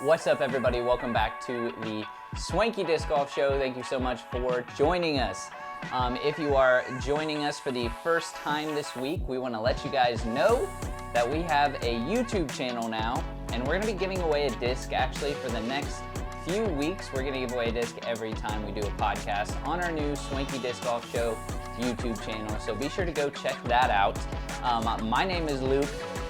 What's up, everybody? Welcome back to the Swanky Disc Golf Show. Thank you so much for joining us. If you are joining us for the first time this week, we want to let you guys know that we have a YouTube channel now, and we're going to be giving away a disc actually for the next few weeks. We're going to give away a disc every time we do a podcast on our new Swanky Disc Golf Show YouTube channel, so be sure to go check that out. My name is Luke.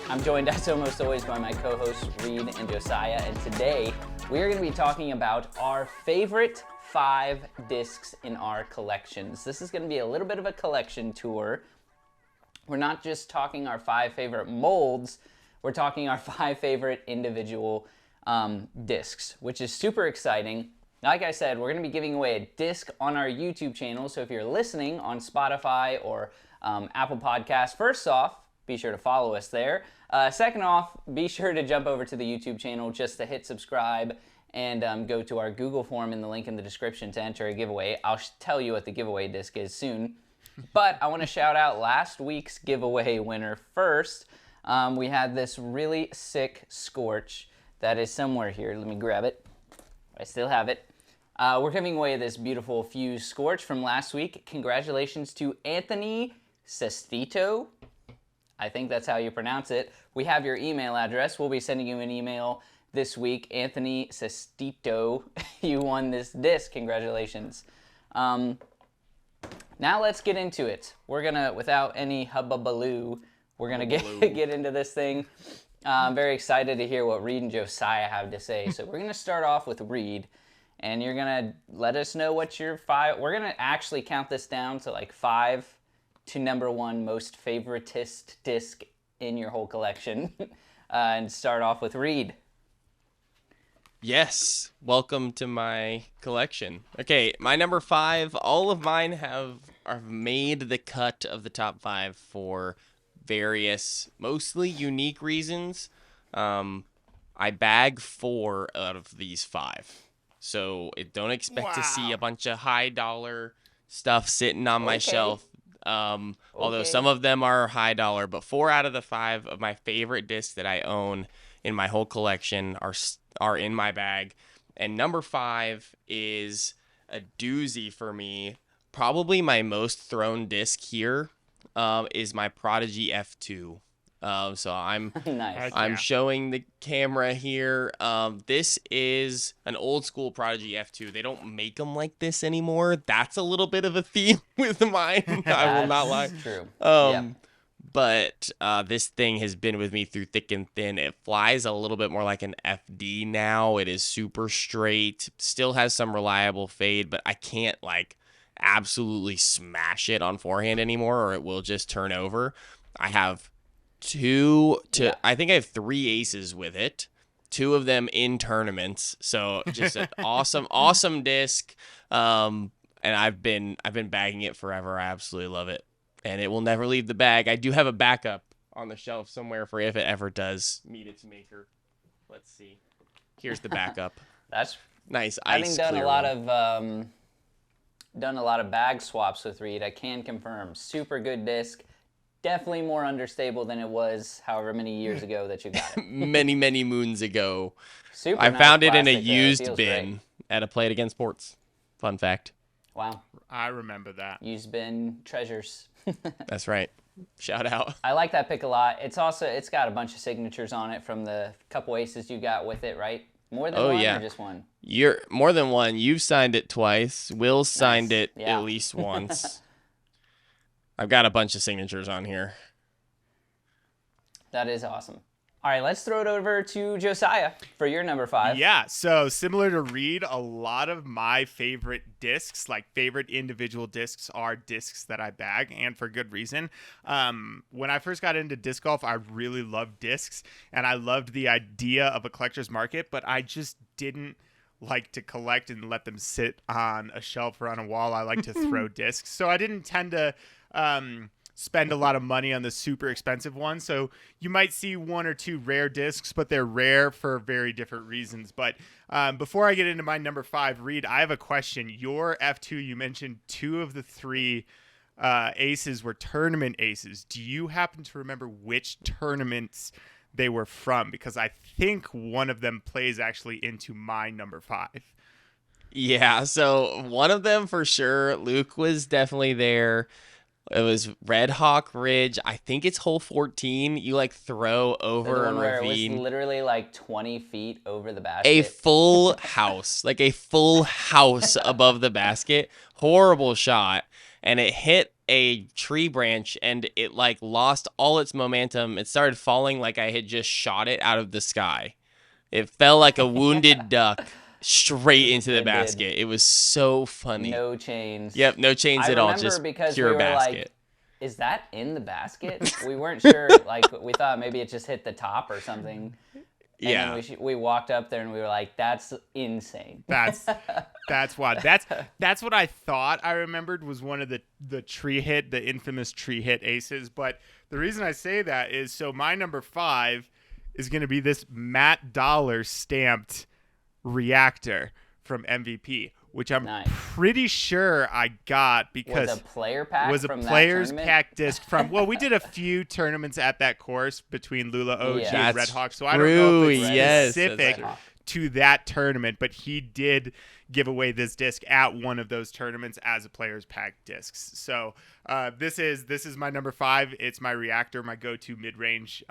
I'm joined as almost always by my co-hosts Reed and Josiah, and today we are going to be talking about our favorite 5 discs in our collections. This is going to be a little bit of a collection tour. We're not just talking our 5 favorite molds, we're talking our 5 favorite individual discs, which is super exciting. Like I said, we're going to be giving away a disc on our YouTube channel, so if you're listening on Spotify or Apple Podcasts, first off, be sure to follow us there. Second off, be sure to jump over to the YouTube channel just to hit subscribe and go to our Google form in the link in the description to enter a giveaway. I'll tell you what the giveaway disc is soon. But I want to shout out last week's giveaway winner first. We had this really sick Scorch that is somewhere here. Let me grab it. I still have it. We're giving away this beautiful Fuse Scorch from last week. Congratulations to Anthony Sestito. I think that's how you pronounce it. We have your email address. We'll be sending you an email this week. Anthony Sestito, you won this disc. Congratulations. Now let's get into it. We're gonna, without any hubbubaloo, we're gonna get into this thing. I'm very excited to hear what Reed and Josiah have to say. So we're gonna start off with Reed, and you're gonna let us know what your 5. We're gonna actually count this down to like 5 to number 1 most favoritist disc in your whole collection. And start off with Reed. Yes, welcome to my collection. Okay, my number 5, all of mine have made the cut of the top 5 for various, mostly unique reasons. I bag 4 out of these 5. So don't expect to see a bunch of high dollar stuff sitting on my shelf. Although some of them are high dollar, but 4 out of the 5 of my favorite discs that I own in my whole collection are in my bag. And number 5 is a doozy for me. Probably my most thrown disc here is my Prodigy F2. So I'm Nice. I'm showing the camera here. This is an old school Prodigy F2. They don't make them like this anymore. That's a little bit of a theme with mine. I will not lie. True. But this thing has been with me through thick and thin. It flies a little bit more like an FD now. It is super straight. Still has some reliable fade, but I can't like absolutely smash it on forehand anymore, or it will just turn over. I have I think I have 3 aces with it, 2 of them in tournaments. So just an awesome disc. And I've been bagging it forever. I absolutely love it, and it will never leave the bag. I do have a backup on the shelf somewhere for if it ever does meet its maker. Let's see. Here's the backup. That's nice. Having done a lot of bag swaps with Reed, I can confirm super good disc. Definitely more understable than it was however many years ago that you got it. many moons ago. Super I nice found it in a plastic there. used Feels bin great. at a Play It Again Sports. Fun fact. Wow. I remember that. Used bin treasures. That's right. Shout out. I like that pick a lot. It's got a bunch of signatures on it from the couple aces you got with it, right? More than one or just one? You're more than one. You've signed it twice. Will signed it Yeah. at least once. I've got a bunch of signatures on here. That is awesome. All right, let's throw it over to Josiah for your number 5. Yeah, so similar to Reed, a lot of my favorite discs, like favorite individual discs, are discs that I bag, and for good reason. When I first got into disc golf, I really loved discs, and I loved the idea of a collector's market, but I just didn't like to collect and let them sit on a shelf or on a wall. I like to throw discs, so I didn't tend to spend a lot of money on the super expensive ones. So you might see 1 or 2 rare discs, but they're rare for very different reasons. But before I get into my number 5, Reed, I have a question. Your F2, you mentioned 2 of the 3 aces were tournament aces. Do you happen to remember which tournaments they were from, because I think one of them plays actually into my number 5. Yeah, so one of them for sure. Luke was definitely there. It was Red Hawk Ridge. I think it's hole 14. You like throw The over a one where it was ravine. literally like 20 feet over the basket. A full house, like a full house above the basket. Horrible shot. And it hit a tree branch and it like lost all its momentum. It started falling like I had just shot it out of the sky. It fell like a wounded duck straight into the It did. basket. It was so funny. No chains. Yep, no chains I at all, remember just because pure we were basket. like, is that in the basket? We weren't sure. Like, we thought maybe it just hit the top or something. And Yeah. then we walked up there and we were like, that's insane. That's why. That's what I thought I remembered was one of the tree hit, the infamous tree hit aces. But the reason I say that is so my number 5 is going to be this Matt Dollar stamped reactor from MVP, which I'm Nice. pretty sure I got because Was a player pack was a from that player's tournament? pack disc from. Well, we did a few tournaments at that course between Lula OG Yeah. and Red That's Hawk, so I don't know if true, it's yes, that's specific true. to that tournament, but he did give away this disc at one of those tournaments as a player's pack discs. So this is my number 5. It's my reactor, my go-to mid-range.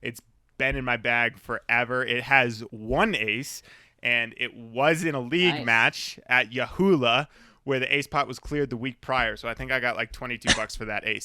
It's been in my bag forever. It has one ace, and it was in a league Nice. match at Yahula where the ace pot was cleared the week prior. So I think I got like $22 for that ace.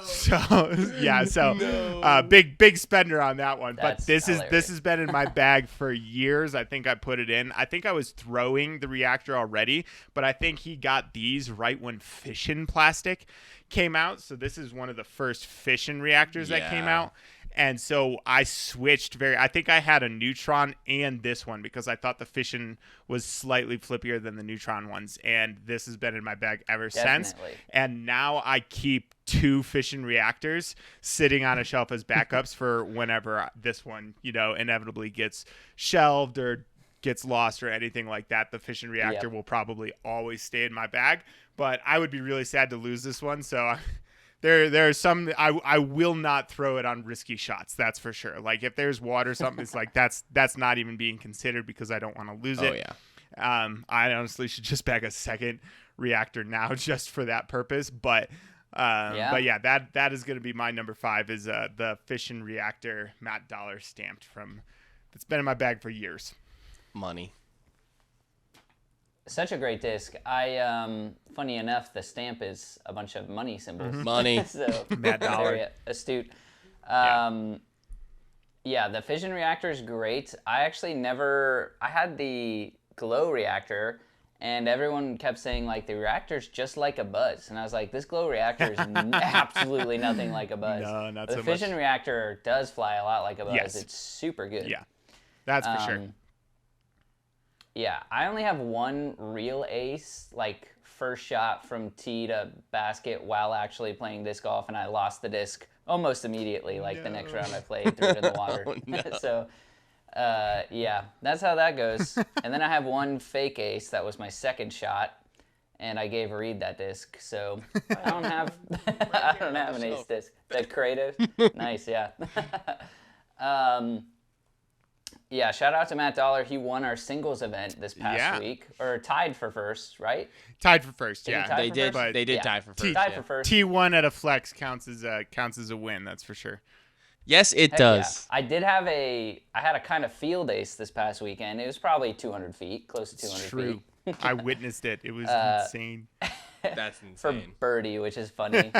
So yeah, so big spender on that one. That's but this hilarious. has been in my bag for years. I think I put it in. I think I was throwing the reactor already, but I think he got these right when Fission Plastic came out. So this is one of the first Fission reactors that came Yeah. out. And so I switched I think I had a Neutron and this one because I thought the Fission was slightly flippier than the Neutron ones. And this has been in my bag ever since. Definitely. And now I keep 2 Fission reactors sitting on a shelf as backups for whenever this one, inevitably gets shelved or gets lost or anything like that. The Fission reactor Yep. will probably always stay in my bag. But I would be really sad to lose this one. So there are some I will not throw it on risky shots, that's for sure. Like if there's water or something, it's like that's not even being considered because I don't want to lose it. Oh, yeah. I honestly should just bag a second reactor now just for that purpose. But yeah, that is going to be my number 5 is the Fission reactor Matt Dollar stamped from. It's been in my bag for years. Money. Such a great disc. Funny enough, the stamp is a bunch of money symbols. Money. So Matt Dollar. very astute. Yeah. Yeah, the fission reactor is great. I had the glow reactor, and everyone kept saying like the reactor's just like a buzz, and I was like, this glow reactor is absolutely nothing like a buzz. No, not the so much. fission reactor does fly a lot like a buzz. Yes. It's super good. Yeah, that's for sure. Yeah, I only have one real ace, like first shot from tee to basket while actually playing disc golf, and I lost the disc almost immediately. Like the next round I played, threw it in the water. Oh, no. So, yeah, that's how that goes. And then I have one fake ace that was my second shot, and I gave Reed that disc. So I don't have an ace disc. The creative, nice, yeah. Yeah, shout out to Matt Dollar. He won our singles event this past week, or tied for first, right? Tied for first, Did he yeah. tie They for did. first? They did Yeah. tie for first. Tied yeah. for first. T1 at a flex counts as a win. That's for sure. Yes, it Heck does. yeah. I had a kind of field ace this past weekend. It was probably 200 feet, close to 200 It's true. feet. I witnessed it. It was insane. That's For insane. birdie, which is funny.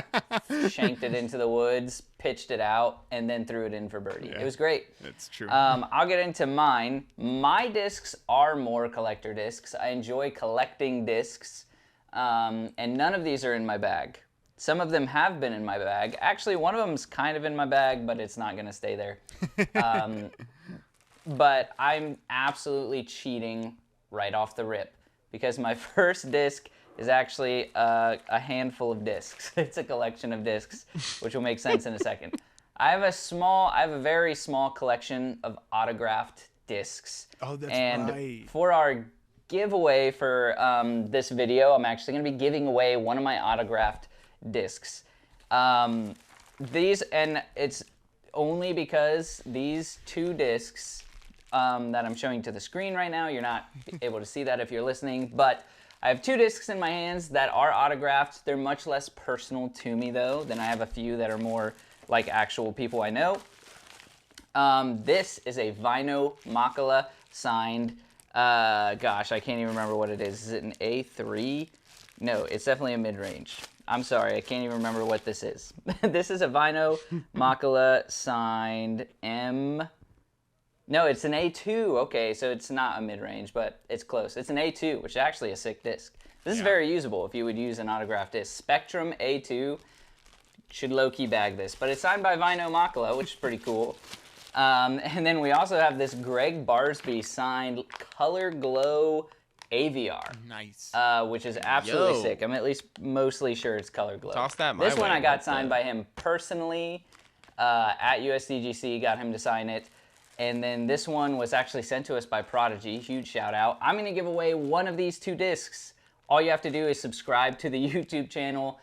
Shanked it into the woods, pitched it out, and then threw it in for birdie. It was great. It's true. I'll get into mine. My discs are more collector discs. I enjoy collecting discs, and none of these are in my bag. Some of them have been in my bag. Actually, one of them's kind of in my bag, but it's not going to stay there. But I'm absolutely cheating right off the rip because my first disc is actually a handful of discs. It's a collection of discs, which will make sense in a second. I have a very small collection of autographed discs. Oh, that's and right. for our giveaway for this video, I'm actually going to be giving away one of my autographed discs. These, and it's only because these 2 discs that I'm showing to the screen right now, you're not able to see that if you're listening, but I have 2 discs in my hands that are autographed. They're much less personal to me, though, than I have a few that are more like actual people I know. This is a Vino Makala signed, gosh, I can't even remember what it is. Is it an A3? No, it's definitely a mid-range. I'm sorry, I can't even remember what this is. This is a Vino Makala signed M. No, it's an A2. Okay, so it's not a mid-range, but it's close. It's an A2, which is actually a sick disc. This is very usable if you would use an autographed disc. Spectrum A2 should low-key bag this, but it's signed by Vino Makala, which is pretty cool. And then we also have this Greg Barsby signed Color Glow AVR. Nice. Which is absolutely sick. I'm at least mostly sure it's Color Glow. Toss that my This way. one I got signed by him personally at USDGC, got him to sign it. And then this one was actually sent to us by Prodigy. Huge shout out. I'm going to give away one of these 2 discs. All you have to do is subscribe to the YouTube channel,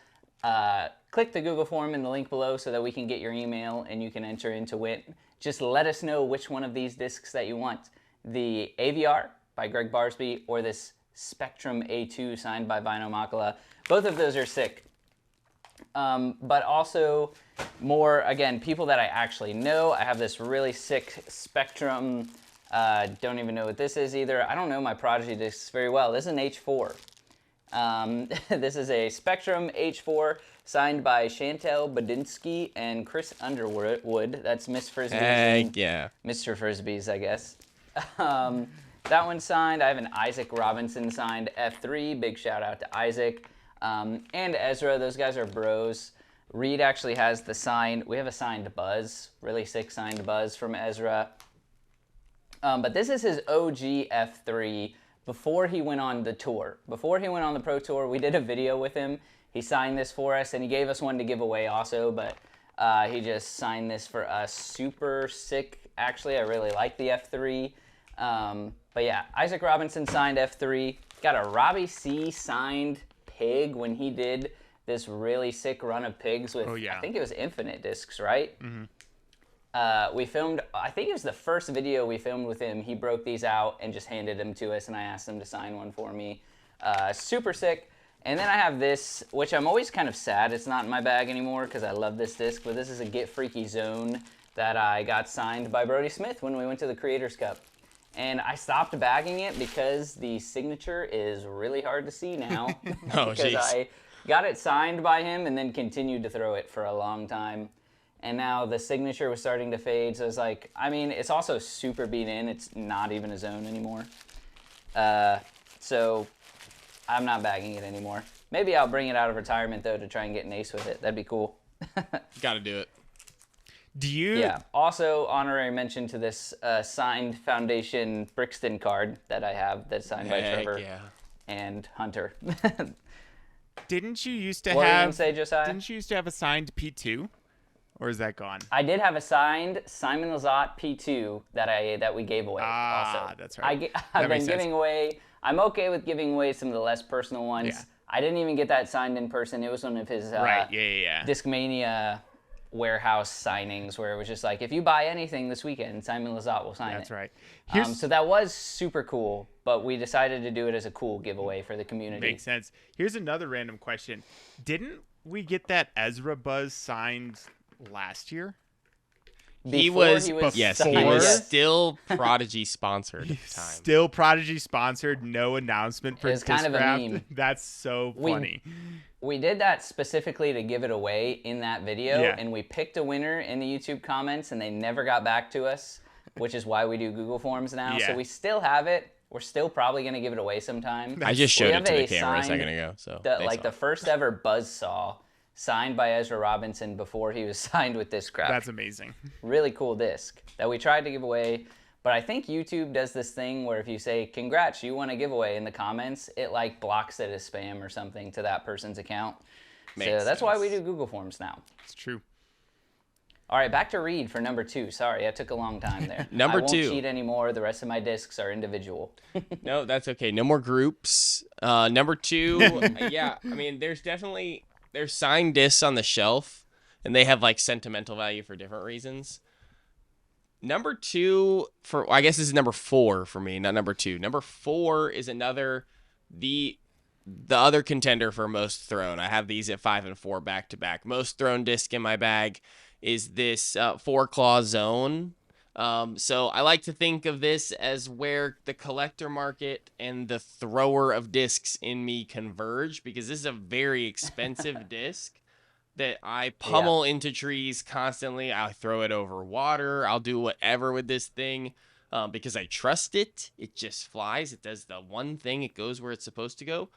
click the Google form in the link below so that we can get your email and you can enter into it. Just let us know which one of these discs that you want. The AVR by Greg Barsby or this Spectrum A2 signed by Vino Makala. Both of those are sick. But also more, again, people that I actually know. I have this really sick Spectrum, don't even know what this is either. I don't know my Prodigy discs very well. This is an H4. This is a Spectrum H4 signed by Chantel Badinsky and Chris Underwood. That's Miss Frisbee's. Heck yeah. Mr. Frisbee's, I guess. That one's signed. I have an Isaac Robinson signed F3. Big shout out to Isaac. And Ezra, those guys are bros. Reed actually has the signed, we have a signed Buzz, really sick signed Buzz from Ezra. But this is his OG F3 before he went on the tour. Before he went on the Pro Tour, we did a video with him. He signed this for us, and he gave us one to give away also, but he just signed this for us. Super sick, actually. I really like the F3. But yeah, Isaac Robinson signed F3. Got a Robbie C signed Pig when he did this really sick run of pigs with, I think it was Infinite Discs, right? Mm-hmm. We filmed, I think it was the first video we filmed with him. He broke these out and just handed them to us, and I asked him to sign one for me. Super sick. And then I have this, which I'm always kind of sad it's not in my bag anymore because I love this disc, but this is a Get Freaky Zone that I got signed by Brody Smith when we went to the Creators Cup. And I stopped bagging it because the signature is really hard to see now. Because I got it signed by him and then continued to throw it for a long time. And now the signature was starting to fade, so I was like, I mean, it's also super beat in. It's not even a zone anymore. So I'm not bagging it anymore. Maybe I'll bring it out of retirement, though, to try and get an ace with it. That'd be cool. Gotta do it. Do you? Yeah. Also, honorary mention to this signed Foundation Brixton card that I have that's signed by Trevor and Hunter. Didn't you used to what were you have? gonna say, Josiah? Didn't you used to have a signed P2, or is that gone? I did have a signed Simon Lizotte P2 that we gave away. Also, that's right. I've been giving away. I'm okay with giving away some of the less personal ones. Yeah. I didn't even get that signed in person. It was one of his Discmania warehouse signings where it was just like, if you buy anything this weekend, Simon Lizotte will sign it. That's right. So that was super cool, but we decided to do it as a cool giveaway for the community. Makes sense. Here's another random question. Didn't we get that Ezra Buzz signed last year? He was signed. Still Prodigy sponsored at the time. Still Prodigy sponsored, no announcement for It's kind of a Discraft. meme. That's so funny. We did that specifically to give it away in that video, and we picked a winner in the YouTube comments, and they never got back to us, which is why we do Google Forms now. So we still have it. We're still probably going to give it away sometime. I just showed it to the camera a second ago. So the first ever Buzzsaw signed by Ezra Robinson before he was signed with Discraft. That's amazing. Really cool disc that we tried to give away. But I think YouTube does this thing where if you say, congrats, you won a giveaway in the comments, it like blocks it as spam or something to that person's account. So that's why we do Google Forms now. It's true. All right, back to Reed for number 2. Sorry, I took a long time there. Number 2. I won't cheat anymore. The rest of my discs are individual. No, that's okay. No more groups. Number 2, I mean, there's signed discs on the shelf. and they have like sentimental value for different reasons. Number 2 I guess this is number 4 for me, not number 2. Number 4 is the other contender for most thrown. I have these at 5 and 4 back to back. Most thrown disc in my bag is this 4-claw zone. So I like to think of this as where the collector market and the thrower of discs in me converge, because this is a very expensive disc that I pummel into trees constantly. I throw it over water. I'll do whatever with this thing because I trust it. It just flies. It does the one thing. It goes where it's supposed to go.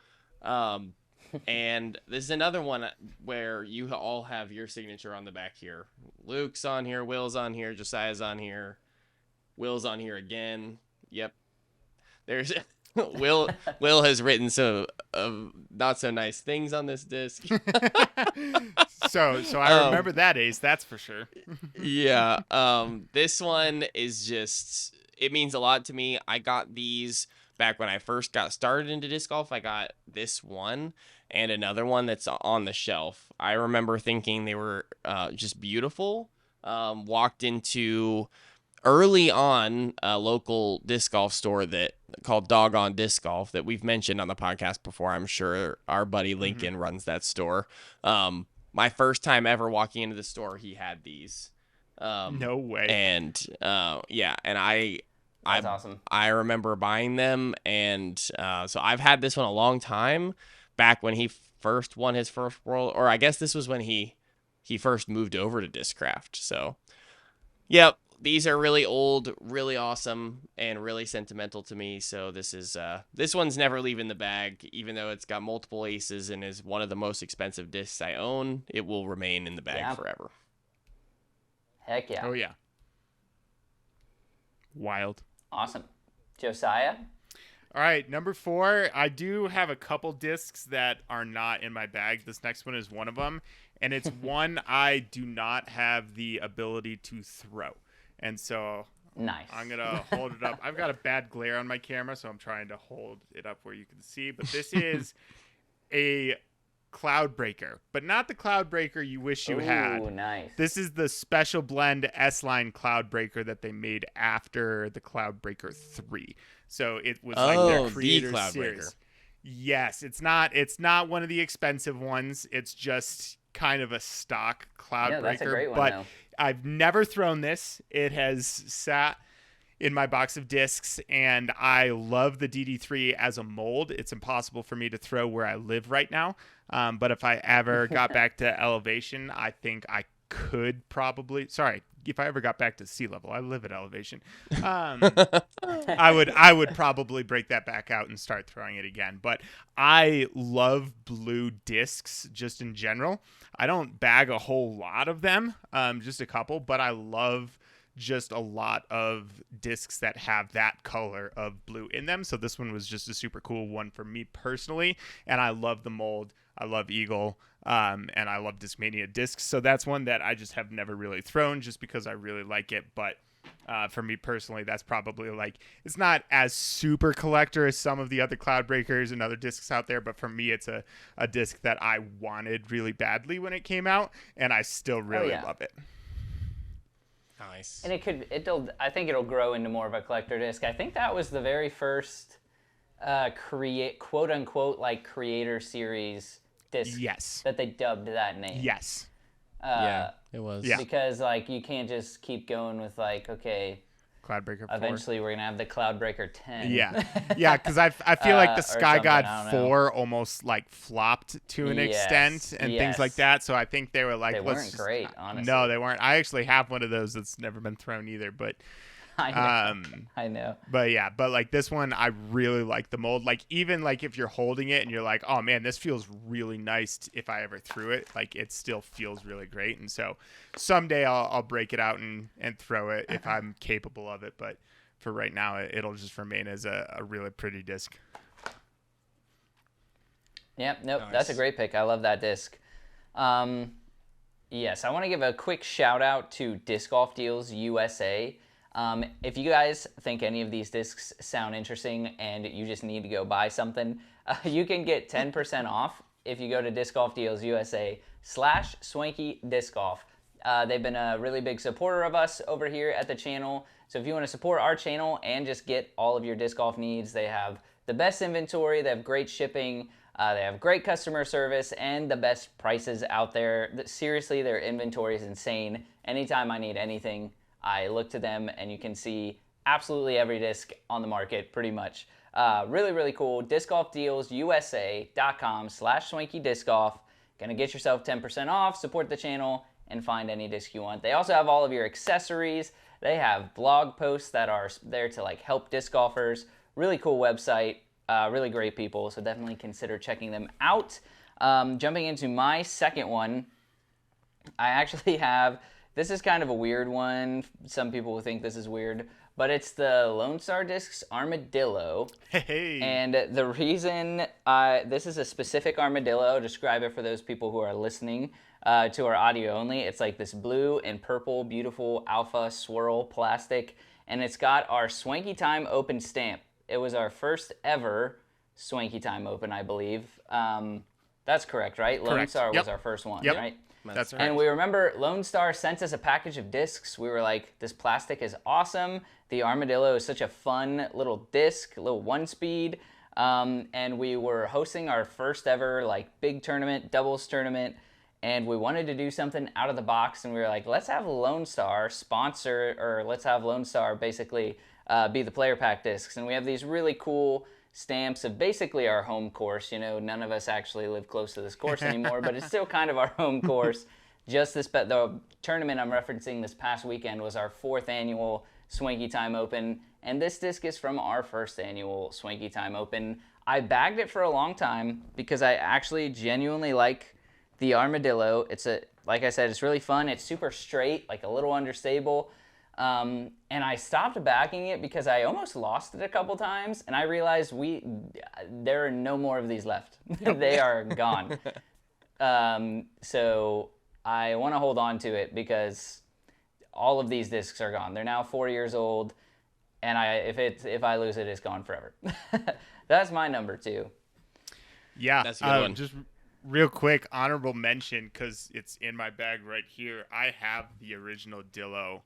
And this is another one where you all have your signature on the back here. Luke's on here. Will's on here. Josiah's on here. Will's on here again. Yep. There's Will has written some not so nice things on this disc. So I remember that, Ace. That's for sure. Yeah. This one is just, it means a lot to me. I got these back when I first got started into disc golf. I got this one and another one that's on the shelf. I remember thinking they were just beautiful. Walked into early on a local disc golf store that called Doggone Disc Golf that we've mentioned on the podcast before. I'm sure our buddy Lincoln runs that store. My first time ever walking into the store, he had these. No way. And yeah, and That's awesome. I remember buying them, and so I've had this one a long time. Back when he first won his first world, or I guess this was when he first moved over to Discraft. So, yep, these are really old, really awesome, and really sentimental to me. So this one's never leaving the bag, even though it's got multiple aces and is one of the most expensive discs I own. It will remain in the bag forever. Heck yeah. Oh yeah. Wild. Awesome. Josiah? All right, number 4. I do have a couple discs that are not in my bag. This next one is one of them, and it's one I do not have the ability to throw. And so Nice. I'm going to hold it up. I've got a bad glare on my camera, so I'm trying to hold it up where you can see. But this is a Cloud Breaker, but not the Cloud Breaker you wish you had. Ooh, nice. This is the special blend S-Line Cloud Breaker that they made after the Cloud Breaker 3. So it was like their creator Cloud series. Breaker. Yes, it's not one of the expensive ones. It's just kind of a stock Cloud Breaker. That's a great one, but though. I've never thrown this. It has sat in my box of discs, and I love the DD3 as a mold. It's impossible for me to throw where I live right now. But if I ever got back to elevation, I think I could probably. Sorry, if I ever got back to sea level, I live at elevation. I would probably break that back out and start throwing it again. But I love blue discs just in general. I don't bag a whole lot of them, just a couple, but I love just a lot of discs that have that color of blue in them. So this one was just a super cool one for me personally, and I love the mold. I love Eagle, and I love Discmania discs. So that's one that I just have never really thrown just because I really like it. But for me personally, that's probably like, it's not as super collector as some of the other Cloud Breakers and other discs out there. But for me, it's a disc that I wanted really badly when it came out, and I still really love it. Nice. And I think it'll grow into more of a collector disc. I think that was the very first quote unquote like creator series disc. Yes. That they dubbed that name. Yes. Yeah, it was. Yeah. Because like you can't just keep going with like, okay, Cloud Breaker 4. eventually we're gonna have the Cloud Breaker 10. Yeah, yeah, because I feel like the Sky something, God I don't know. 4 almost like flopped to an extent and things like that. So I think they were like, They let's weren't great, honestly. No, they weren't. I actually have one of those that's never been thrown either. But I know. I know. But yeah, but like this one, I really like the mold. Like even like if you're holding it and you're like, oh man, this feels really nice. If I ever threw it, like it still feels really great. And so someday I'll break it out and throw it if I'm capable of it. But for right now, it'll just remain as a really pretty disc. Yep. Nope. Nice. That's a great pick. I love that disc. Yes, I want to give a quick shout out to Disc Golf Deals USA. If you guys think any of these discs sound interesting and you just need to go buy something, you can get 10% off if you go to Disc Golf Deals USA /Swanky Disc Golf. They've been a really big supporter of us over here at the channel. So if you want to support our channel and just get all of your disc golf needs, they have the best inventory, they have great shipping, they have great customer service, and the best prices out there. Seriously, their inventory is insane. Anytime I need anything, I look to them, and you can see absolutely every disc on the market pretty much. Really, really cool. DiscGolfDealsUSA.com /Swanky Disc Golf. Gonna get yourself 10% off, support the channel, and find any disc you want. They also have all of your accessories. They have blog posts that are there to like help disc golfers. Really cool website, really great people, so definitely consider checking them out. Jumping into my second one, I actually have, this is kind of a weird one. Some people will think this is weird, but it's the Lone Star Discs Armadillo. Hey. And the reason, this is a specific armadillo, I'll describe it for those people who are listening to our audio only. It's like this blue and purple, beautiful alpha swirl plastic, and it's got our Swanky Time Open stamp. It was our first ever Swanky Time Open, I believe. That's correct, right? Lone Correct. Star Yep. was our first one, Yep. right? That's right. And we remember Lone Star sent us a package of discs. We were like, this plastic is awesome. The Armadillo is such a fun little disc, little one-speed. And we were hosting our first ever like big tournament, doubles tournament. And we wanted to do something out of the box. And we were like, let's have Lone Star sponsor, or let's have Lone Star basically be the player pack discs. And we have these really cool stamps of basically our home course. You know, none of us actually live close to this course anymore, but it's still kind of our home course. Just the tournament I'm referencing this past weekend was our 4th annual Swanky Time Open, and this disc is from our 1st annual Swanky Time Open. I bagged it for a long time because I actually genuinely like the Armadillo. Like I said, it's really fun. It's super straight, like a little understable. And I stopped backing it because I almost lost it a couple times, and I realized there are no more of these left. They are gone. So I want to hold on to it because all of these discs are gone. They're now 4 years old, and if I lose it, it's gone forever. That's my number 2. Yeah, That's a good one. Just real quick, honorable mention, because it's in my bag right here. I have the original Dillo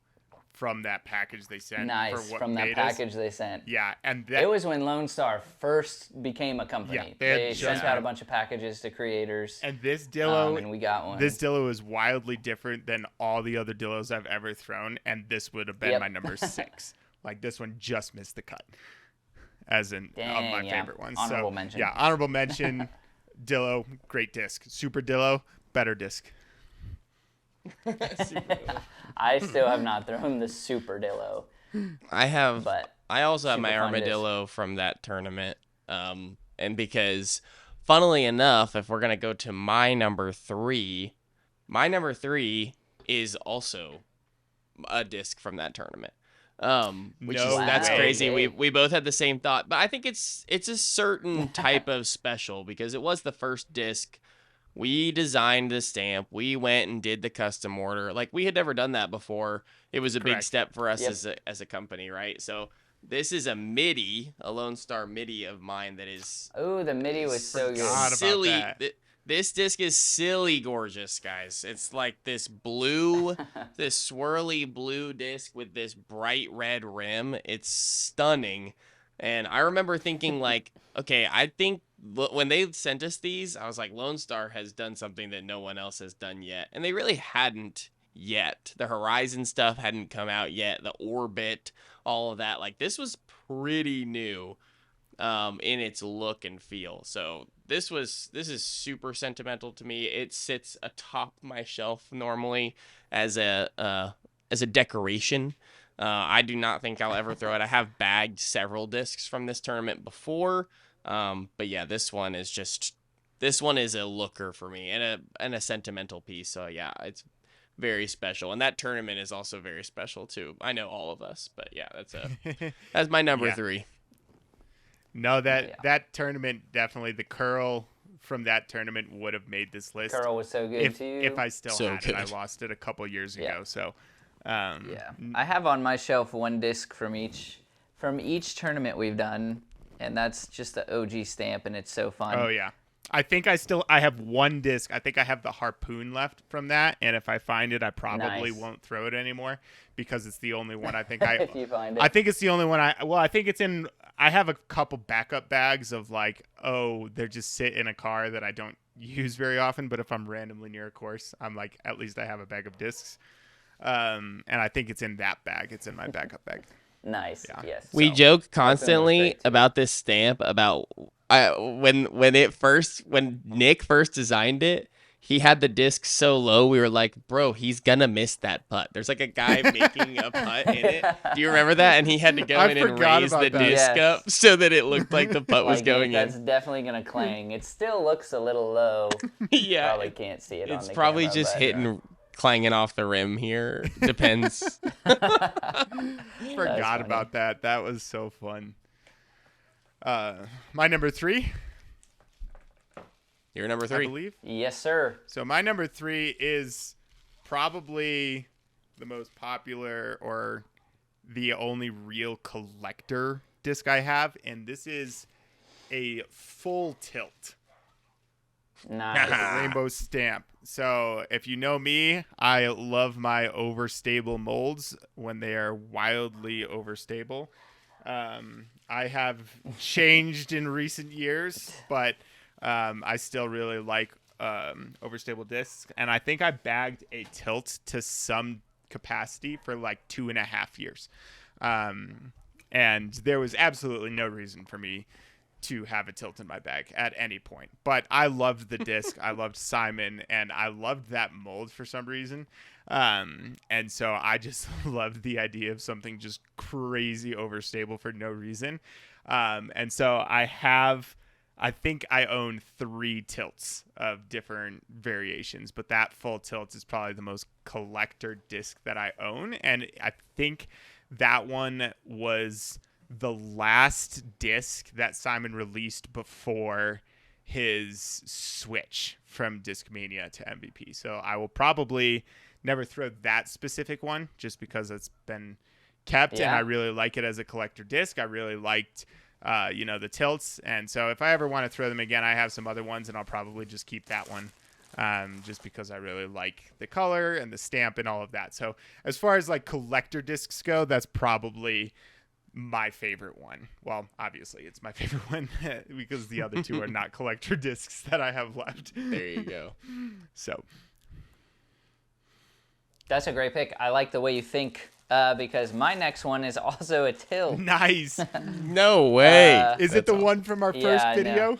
from that package they sent. Nice, for what from that made us. package they sent. Yeah, and that It was when Lone Star first became a company. Yeah, they had They just sent out a been. bunch of packages to creators, and this Dillo, and we got one. this Dillo is wildly different than all the other Dillos I've ever thrown, and this would have been Yep. my number 6. Like this one just missed the cut, as in of Dang, my yeah. favorite ones. Honorable so mention. yeah, honorable mention. Dillo, great disc. Super Dillo, better disc. I still have not thrown the Super Dillo, but I also have super my fun disc. Armadillo from that tournament. And because, funnily enough, if we're going to go to my number 3 is also a disc from that tournament. Which No is, that's way. crazy. Okay. We both had the same thought, but I think it's a certain type of special because it was the first disc. We designed the stamp. We went and did the custom order. Like, we had never done that before. It was a big Correct. step for us Yep. as a company, right? So this is a MIDI, a Lone Star MIDI of mine that is Oh, the MIDI was so good. Forgot about silly. that. This disc is silly gorgeous, guys. It's like this blue, this swirly blue disc with this bright red rim. It's stunning. And I remember thinking like, okay, I think when they sent us these, I was like, Lone Star has done something that no one else has done yet. And they really hadn't yet. The Horizon stuff hadn't come out yet. The Orbit, all of that. Like, this was pretty new in its look and feel. So this is super sentimental to me. It sits atop my shelf normally as a decoration. I do not think I'll ever throw it. I have bagged several discs from this tournament before. But yeah, this one is a looker for me and a sentimental piece. So yeah, it's very special. And that tournament is also very special too. I know all of us, but yeah, that's my number Yeah. 3. No, that tournament, definitely the curl from that tournament would have made this list. Curl was so good if too. if I still So had it. I good. lost it a couple years Yeah. ago. So Yeah, I have on my shelf one disc from each tournament we've done, and that's just the OG stamp, and it's so fun. oh yeah. I think I have one disc. I think I have the harpoon left from that, and if I find it, I probably Nice. won't throw it anymore because it's the only one I think If you find it. I think it's the only one I think it's in. I have a couple backup bags of like, oh, they're just sit in a car that I don't use very often, but if I'm randomly near a course, I'm like, at least I have a bag of discs. And I think it's in that bag. It's in my backup bag. Nice. Yeah. Yes. We So, joke great, constantly too. about this stamp about when Nick first designed it. He had the disc so low, we were like, bro, he's gonna miss that putt. There's like a guy making a putt in it. Do you remember that? And he had to go I in and forgot raise about the that. disc Yes. up so that it looked like the putt was Like, going Nick, that's in. definitely gonna clang. It still looks a little low. Yeah, Probably can't see it on it's the probably camera, just but- hitting, clanging off the rim here. Depends. Forgot funny. about that. That was so fun. My number 3, You're number I 3. believe. Yes, sir. So my number 3 is probably the most popular or the only real collector disc I have, and this is a full tilt. Nice. The rainbow stamp. So if you know me, I love my overstable molds when they are wildly overstable. I have changed in recent years, but I still really like overstable discs. And I think I bagged a tilt to some capacity for like 2.5 years. And there was absolutely no reason for me to have a tilt in my bag at any point. But I loved the disc. I loved Simon, and I loved that mold for some reason. And so I just loved the idea of something just crazy overstable for no reason. And so I think I own 3 tilts of different variations, but that full tilt is probably the most collector disc that I own. And I think that one was the last disc that Simon released before his switch from Discmania to MVP. So I will probably never throw that specific one just because it's been kept and Yeah. I really like it as a collector disc. I really liked the tilts, and so if I ever want to throw them again, I have some other ones and I'll probably just keep that one just because I really like the color and the stamp and all of that. So as far as like collector discs go, that's probably my favorite one. Well, obviously it's my favorite one because the other 2 are not collector discs that I have left. There you go. So That's a great pick. I like the way you think because my next one is also a tilt. nice. No way. Is it That's the one from our Yeah, first I video?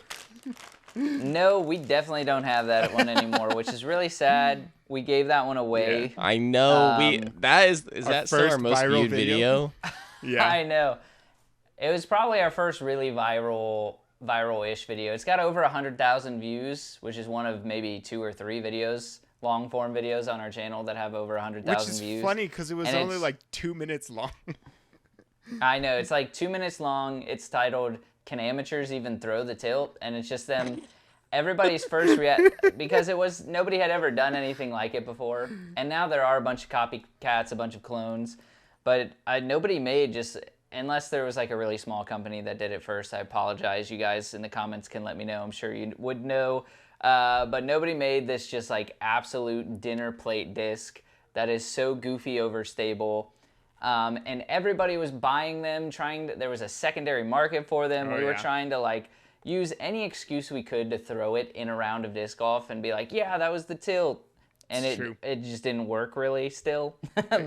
No, we definitely don't have that one anymore, which is really sad. We gave that one away. I know that is Our that still our first most viral viewed video? video? Yeah. I know. It was probably our first really viral-ish video. It's got over 100,000 views, which is one of maybe 2 or 3 videos, long-form videos on our channel that have over 100,000 Which is views. funny because it was And only it's- like 2 minutes long. I know. It's like 2 minutes long. It's titled, "Can Amateurs Even Throw the Tilt?" And it's just them, everybody's first because nobody had ever done anything like it before. And now there are a bunch of copycats, a bunch of clones. But nobody made unless there was like a really small company that did it first. I apologize. You guys in the comments can let me know. I'm sure you would know. But nobody made this just like absolute dinner plate disc that is so goofy overstable. And everybody was buying them, there was a secondary market for them. Oh, We were yeah. trying to like use any excuse we could to throw it in a round of disc golf and be like, yeah, that was the tilt. And It's true. it just didn't work really still.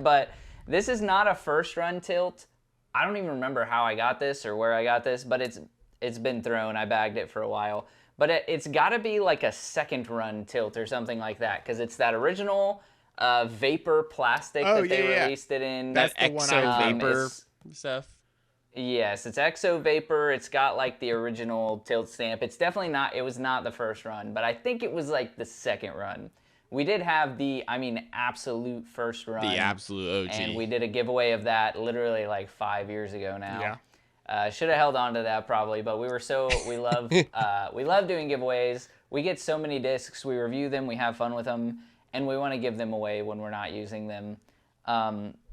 But this is not a first run tilt. I don't even remember how I got this or where I got this, but it's been thrown. I bagged it for a while. But it's got to be like a second run tilt or something like that because it's that original vapor plastic that they yeah. released it in. That's That the one exo I vapor it's- stuff. Yes, it's Exo Vapor. It's got like the original tilt stamp. It's definitely not, it was not the first run, but I think it was like the second run. We did have absolute first run. The absolute OG. And we did a giveaway of that literally like 5 years ago now. Yeah. Should have held on to that probably, but we love doing giveaways. We get so many discs, we review them, we have fun with them, and we want to give them away when we're not using them.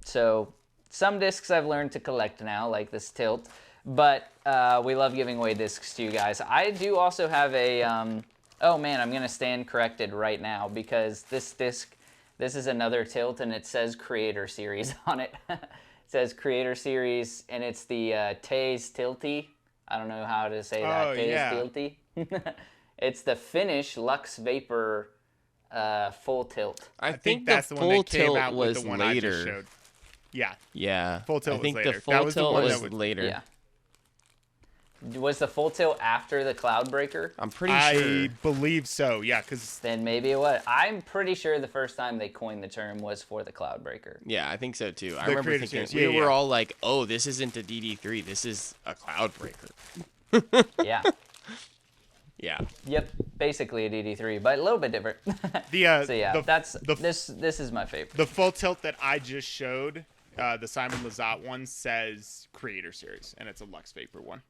So some discs I've learned to collect now, like this tilt. But we love giving away discs to you guys. I do also have a, oh man, I'm going to stand corrected right now because this disc, this is another tilt and it says Creator Series on it. It says Creator Series and it's the Taze Tilty. I don't know how to say that. Oh, Taze yeah. Tilty. It's the Finnish Lux Vapor full tilt. I think the that's the one full that came tilt out with was the one I just later. showed. Yeah. Yeah. Full tilt I think was the later. full That was the tilt one was that was- later. Yeah. Was the full tilt after the Cloudbreaker? I'm pretty I sure. believe so. Yeah, because Then maybe it was. I'm pretty sure the first time they coined the term was for the Cloudbreaker. Yeah, I think so too. I The remember Creator thinking Series. we Yeah, were yeah. all like, "Oh, this isn't a DD3. This is a Cloudbreaker." Yeah. Yeah. Yep. Basically a DD3, but a little bit different. the So yeah, the, that's the, this is my favorite. the full tilt that I just showed, the Simon Lizotte one says Creator Series, and it's a Lux Vapor one.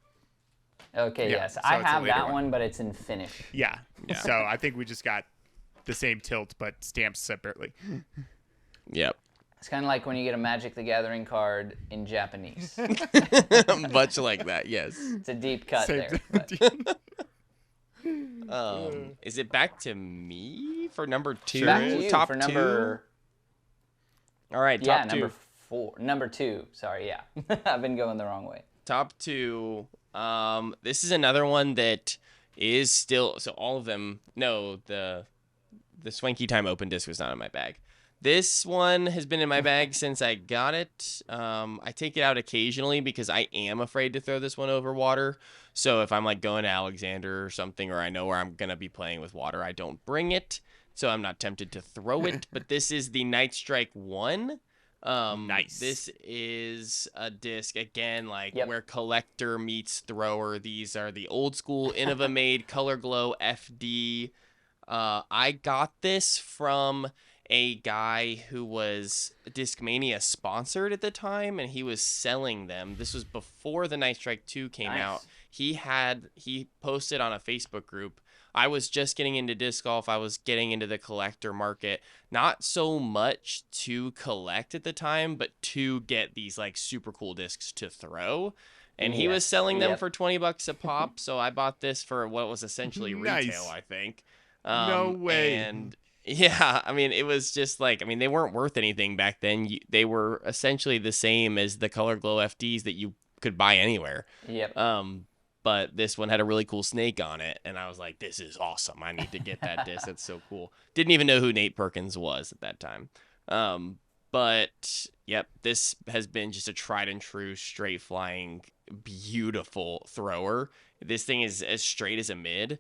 Okay, yeah, yes, so I it's a have later that one. one, but it's in Finnish. Yeah. So I think we just got the same tilt, but stamped separately. Yep. It's kind of like when you get a Magic the Gathering card in Japanese. Much like that. Yes. It's a deep cut Same there. thing. But Is it back to me for number two? back to you Top for number. two. All right. Top Yeah, two. number 4. Number 2. Sorry, yeah, I've been going the wrong way. Top two. This is another one that is still. So all of them. No, the Swanky Time Open Disc was not in my bag. This one has been in my bag since I got it. I take it out occasionally because I am afraid to throw this one over water. So if I'm like going to Alexander or something, or I know where I'm going to be playing with water, I don't bring it. So I'm not tempted to throw it. But this is the Night Strike 1. Nice. This is a disc, again, like Yep. where collector meets thrower. These are the old school Innova made Color Glow FD. I got this from a guy who was Discmania sponsored at the time, and he was selling them. This was before the Night Strike 2 came Nice. out. He posted on a Facebook group. I was just getting into disc golf. I was getting into the collector market. Not so much to collect at the time, but to get these like super cool discs to throw. And he was Yes, selling them yep. for $20 a pop. So I bought this for what was essentially Nice. retail, I think. No way. And yeah, I mean, it was just like, I mean, they weren't worth anything back then. They were essentially the same as the Color Glow FDs that you could buy anywhere. Yep. But this one had a really cool snake on it, and I was like, this is awesome. I need to get that disc. That's so cool. Didn't even know who Nate Perkins was at that time. But, yep, this has been just a tried and true, straight flying, beautiful thrower. This thing is as straight as a mid,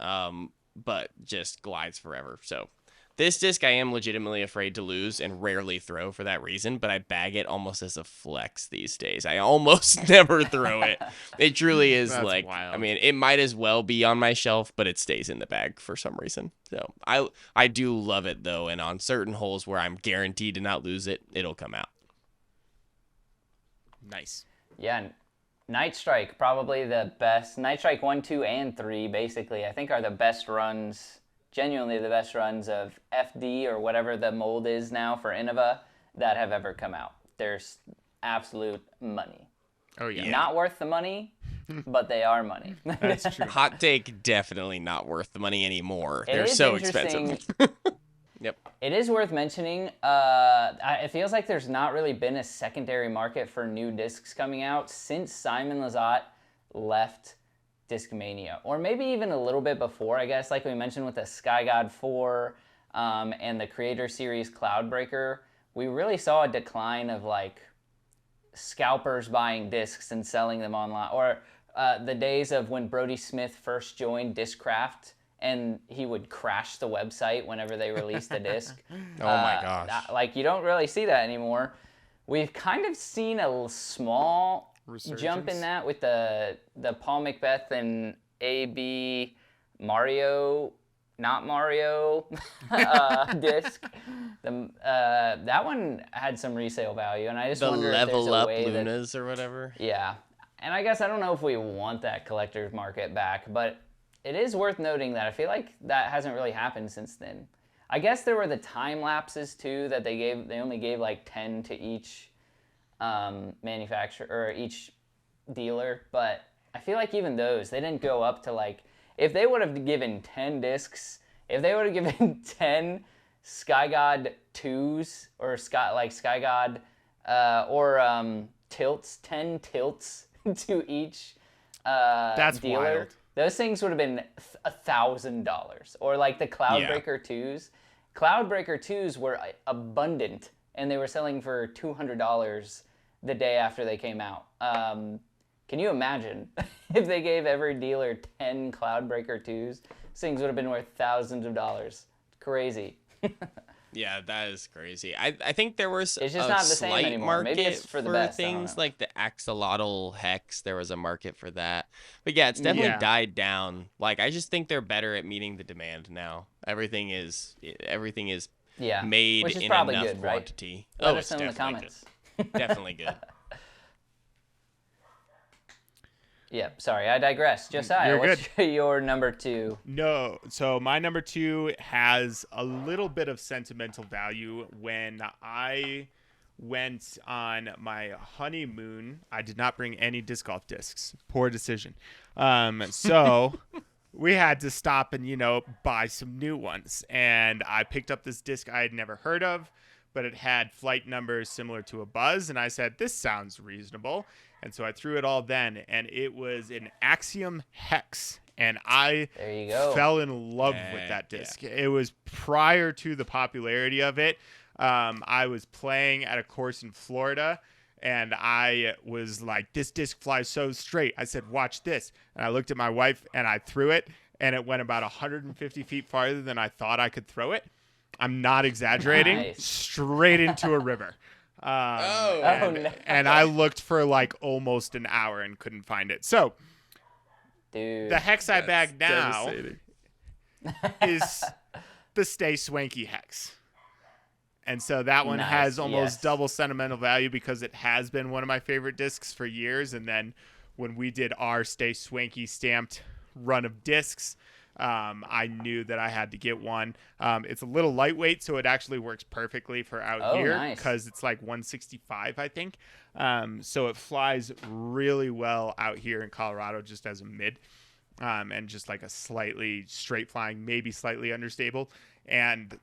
but just glides forever. So this disc I am legitimately afraid to lose and rarely throw for that reason, but I bag it almost as a flex these days. I almost never throw it. It truly is That's like, wild. I mean, it might as well be on my shelf, but it stays in the bag for some reason. So I do love it though, and on certain holes where I'm guaranteed to not lose it, it'll come out. Nice. Yeah, Night Strike, probably the best. Night Strike 1, 2, and 3, basically, I think are the best runs, genuinely the best runs of FD or whatever the mold is now for Innova that have ever come out. There's absolute money. Oh yeah. Not worth the money, but they are money. That's true. Hot take, definitely not worth the money anymore. It They're is so interesting. expensive. Yep. It is worth mentioning. It feels like there's not really been a secondary market for new discs coming out since Simon Lizotte left Discmania, or maybe even a little bit before. I guess, like we mentioned with the Sky God 4 and the Creator Series Cloudbreaker, we really saw a decline of like scalpers buying discs and selling them online, or the days of when Brody Smith first joined Discraft. And he would crash the website whenever they released a disc. Oh my gosh. Like, you don't really see that anymore. We've kind of seen a small jump in Resurgence? that with the Paul Macbeth and AB Mario, not Mario disc. That one had some resale value, and I just The wonder if there's level a up way that Lunas or whatever. yeah. And I guess I don't know if we want that collector's market back, but it is worth noting that I feel like that hasn't really happened since then. I guess there were the time lapses too that they only gave like 10 to each manufacturer or each dealer, but I feel like even those, they didn't go up to like, if they would have given 10 discs, if they would have given 10 Sky God 2s or Sky God tilts, 10 tilts to each That's dealer, wild. those things would have been $1,000. Or like the Cloudbreaker 2s. Cloudbreaker 2s were abundant, and they were selling for $200 the day after they came out. Can you imagine if they gave every dealer 10 Cloudbreaker 2s? These things would have been worth thousands of dollars. Crazy. Yeah, that is crazy. I think there was It's just a not the same slight anymore. market Maybe it's for the best, I don't things know. like the axolotl hex. There was a market for that. But yeah, it's definitely Yeah. died down. Like, I just think they're better at meeting the demand now. Everything is Yeah. made Which is in probably enough good, right? quantity. Let Oh, us it's know in the definitely comments. good. Definitely good. Yeah, sorry, I digress. Josiah, You're what's your number 2? No, so my number 2 has a little bit of sentimental value. When I went on my honeymoon, I did not bring any disc golf discs. Poor decision. So we had to stop and, buy some new ones. And I picked up this disc I had never heard of, but it had flight numbers similar to a Buzz. And I said, this sounds reasonable. And so I threw it all then, and it was an Axiom Hex. And I There you go. fell in love with that disc. It was prior to the popularity of it. I was playing at a course in Florida, and I was like, this disc flies so straight. I said, watch this. And I looked at my wife, and I threw it, and it went about 150 feet farther than I thought I could throw it. I'm not exaggerating. Nice. Straight into a river. no. And I looked for like almost an hour and couldn't find it. So Dude. the hex I bag now Devastating. is the Stay Swanky hex. And so that one Nice, has almost yes. double sentimental value because it has been one of my favorite discs for years. And then when we did our Stay Swanky stamped run of discs, I knew that I had to get one. It's a little lightweight, so it actually works perfectly for out here nice. because it's like 165, I think. So it flies really well out here in Colorado just as a mid, and just like a slightly straight flying, maybe slightly understable. And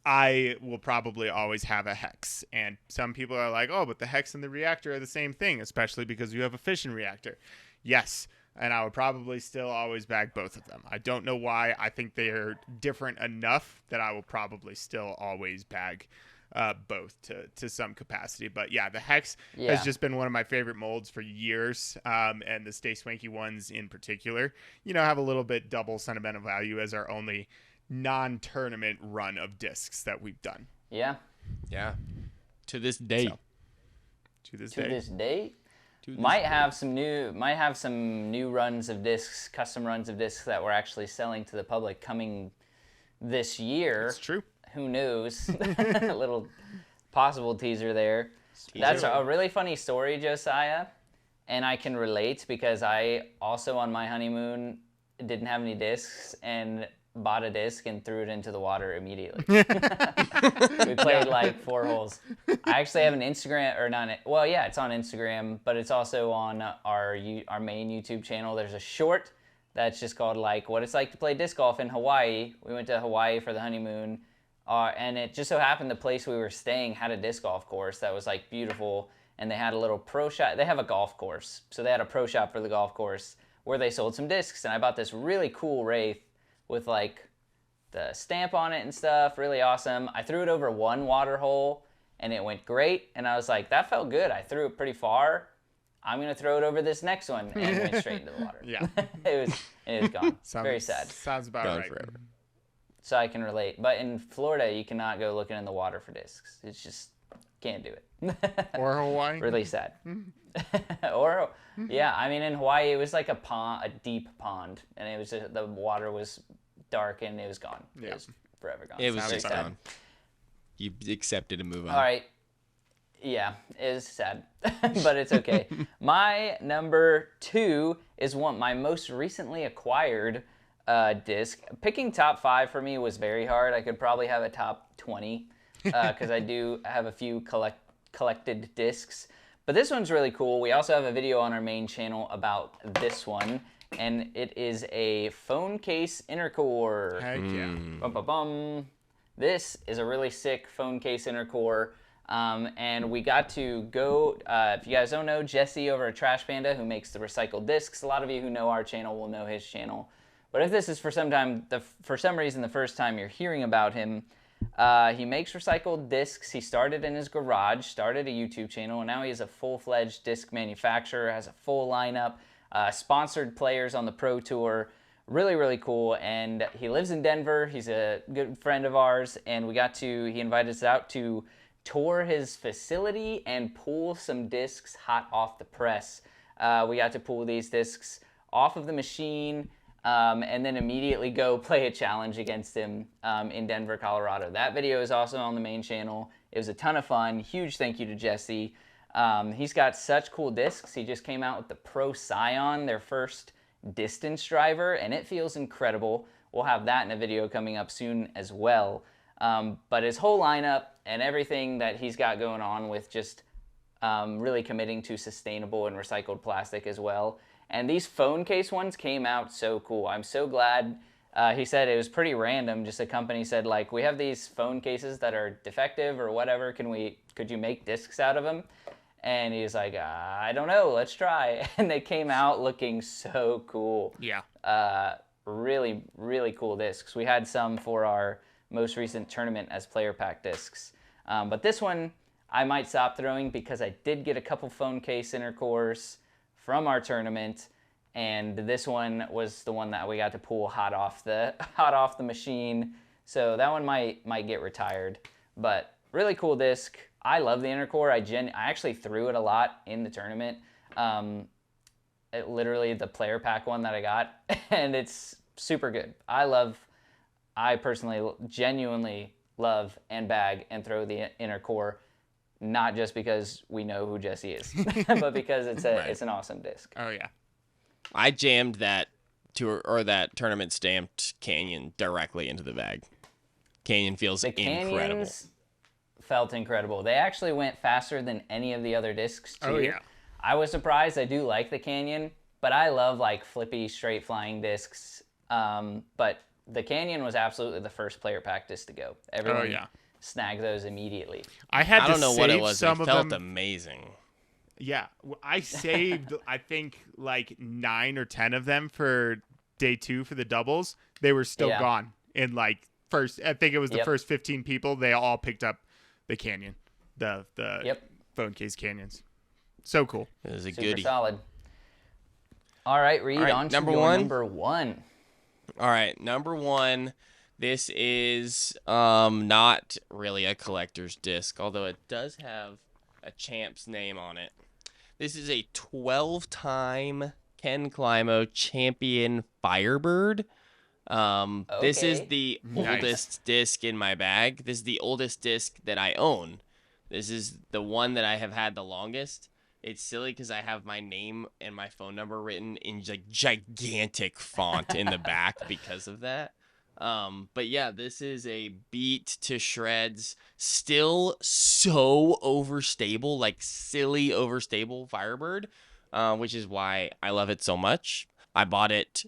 I will probably always have a hex. And some people are like, oh, but the hex and the reactor are the same thing, especially because you have a fission reactor. Yes. And I would probably still always bag both of them. I don't know why. I think they are different enough that I will probably still always bag both to some capacity. But yeah, the Hex has just been one of my favorite molds for years. And the Stay Swanky ones in particular, have a little bit double sentimental value as our only non-tournament run of discs that we've done. Yeah. Yeah. To this day. So, to this To day. this day. To this Might day. have some new runs of discs, custom runs of discs that we're actually selling to the public coming this year. It's true. Who knows? A little possible teaser there. That's a really funny story, Josiah, and I can relate because I also on my honeymoon didn't have any discs and bought a disc and threw it into the water immediately. We played like 4 holes. I actually have an Instagram, or not, well, yeah, it's on Instagram, but it's also on our main YouTube channel. There's a short that's just called like what it's like to play disc golf in Hawaii. We went to Hawaii for the honeymoon, and it just so happened the place we were staying had a disc golf course that was like beautiful, and they had a little pro shop. They have a golf course, so they had a pro shop for the golf course where they sold some discs, and I bought this really cool Wraith with like the stamp on it and stuff, really awesome. I threw it over one water hole and it went great, and I was like, that felt good. I threw it pretty far. I'm gonna throw it over this next one, and it went straight into the water. Yeah. it was gone. Very sad. Sounds about Gone right. forever. So I can relate. But in Florida, you cannot go looking in the water for discs. It's just can't do it. Or Hawaii. Really sad. Or yeah, I mean in Hawaii it was like a pond, a deep pond, and it was the water was dark and it was gone. Yeah. It was forever gone. It was Very just sad. gone. You accepted and move on. All right. Yeah, it is sad, but it's okay. My number 2 is my most recently acquired disc. Picking top 5 for me was very hard. I could probably have a top 20 because I do have a few collected discs. But this one's really cool. We also have a video on our main channel about this one, and it is a phone case intercore. Heck yeah. Bum, bum, bum. This is a really sick phone case intercore. And we got to go, if you guys don't know, Jesse over at Trash Panda, who makes the recycled discs. A lot of you who know our channel will know his channel. But if this is for some reason the first time you're hearing about him, he makes recycled discs. He started in his garage, started a YouTube channel, and now he is a full-fledged disc manufacturer, has a full lineup, sponsored players on the Pro Tour. Really, really cool. And he lives in Denver. He's a good friend of ours, and he invited us out to tour his facility and pull some discs hot off the press. We got to pull these discs off of the machine, and then immediately go play a challenge against him in Denver, Colorado. That video is also on the main channel. It was a ton of fun. Huge thank you to Jesse. He's got such cool discs. He just came out with the Pro Scion, their first distance driver, and it feels incredible. We'll have that in a video coming up soon as well. But his whole lineup and everything that he's got going on with just really committing to sustainable and recycled plastic as well. And these phone case ones came out so cool. I'm so glad. He said it was pretty random. Just a company said, like, we have these phone cases that are defective or whatever. Could you make discs out of them? And he was like, I don't know. Let's try. And they came out looking so cool. Yeah. Really, really cool discs. We had some for our most recent tournament as player pack discs. But this one I might stop throwing because I did get a couple phone case intercores from our tournament, and this one was the one that we got to pull hot off the machine. So that one might get retired. But really cool disc. I love the intercore. I actually threw it a lot in the tournament. Literally the player pack one that I got, and it's super good. I personally genuinely love and bag and throw the intercore, not just because we know who Jesse is, but because it's an awesome disc. Oh yeah. I jammed that that tournament stamped Canyon directly into the bag. Canyon feels The incredible. Canyons felt incredible. They actually went faster than any of the other discs too. Oh yeah. I was surprised. I do like the Canyon, but I love like flippy, straight flying discs. But the Canyon was absolutely the first player pack disc to go. Everyone snagged those immediately. I had to I don't know what it save was. some It of felt them. amazing. Yeah, I saved I think like 9 or 10 of them for day 2 for the doubles. They were still gone in like first. I think it was the first 15 people. They all picked up the Canyon, the phone case Canyons. So cool. It was a Super goodie. solid. All right, Reed, All right, on to number your one. number one. All right, number one. This is not really a collector's disc, although it does have a champ's name on it. This is a 12-time Ken Climo champion Firebird. This is the oldest disc in my bag. This is the oldest disc that I own. This is the one that I have had the longest. It's silly because I have my name and my phone number written in like gigantic font in the back because of that. But yeah, this is a beat to shreds, still so overstable, like silly overstable Firebird, which is why I love it so much. I bought it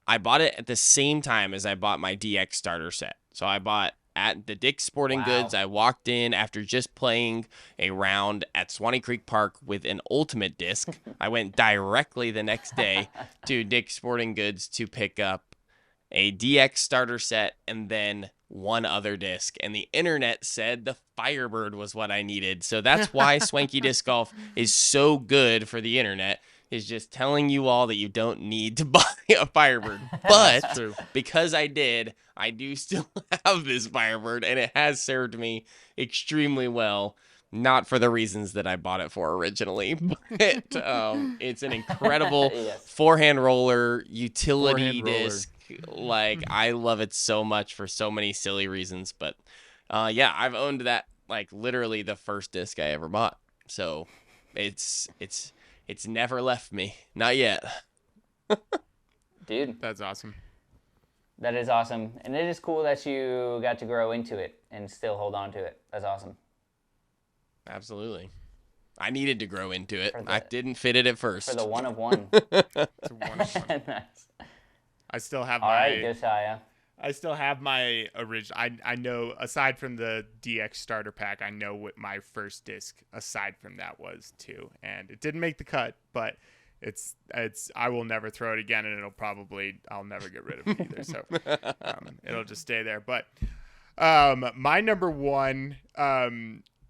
at the same time as I bought my DX starter set. So I bought at the Dick's Sporting Goods. I walked in after just playing a round at Swanky Creek Park with an ultimate disc. I went directly the next day to Dick's Sporting Goods to pick up a DX starter set and then one other disc. And the internet said the Firebird was what I needed. So that's why Swanky Disc Golf is so good for the internet. Is just telling you all that you don't need to buy a Firebird. But because I do still have this Firebird, and it has served me extremely well. Not for the reasons that I bought it for originally, but it's an incredible forehand roller utility disc. Like, I love it so much for so many silly reasons. But yeah, I've owned that like literally the first disc I ever bought. So it's never left me. Not yet. Dude, That's awesome. that is awesome. And it is cool that you got to grow into it and still hold on to it. That's awesome. Absolutely. I needed to grow into it. For I didn't fit it at first. For the one of one. It's a one of one. Nice. I still have All right, Josiah. I still have my original. I know, aside from the DX starter pack, I know what my first disc aside from that was too, and it didn't make the cut, but it's I will never throw it again, and I'll never get rid of it either. So it'll just stay there. But my number one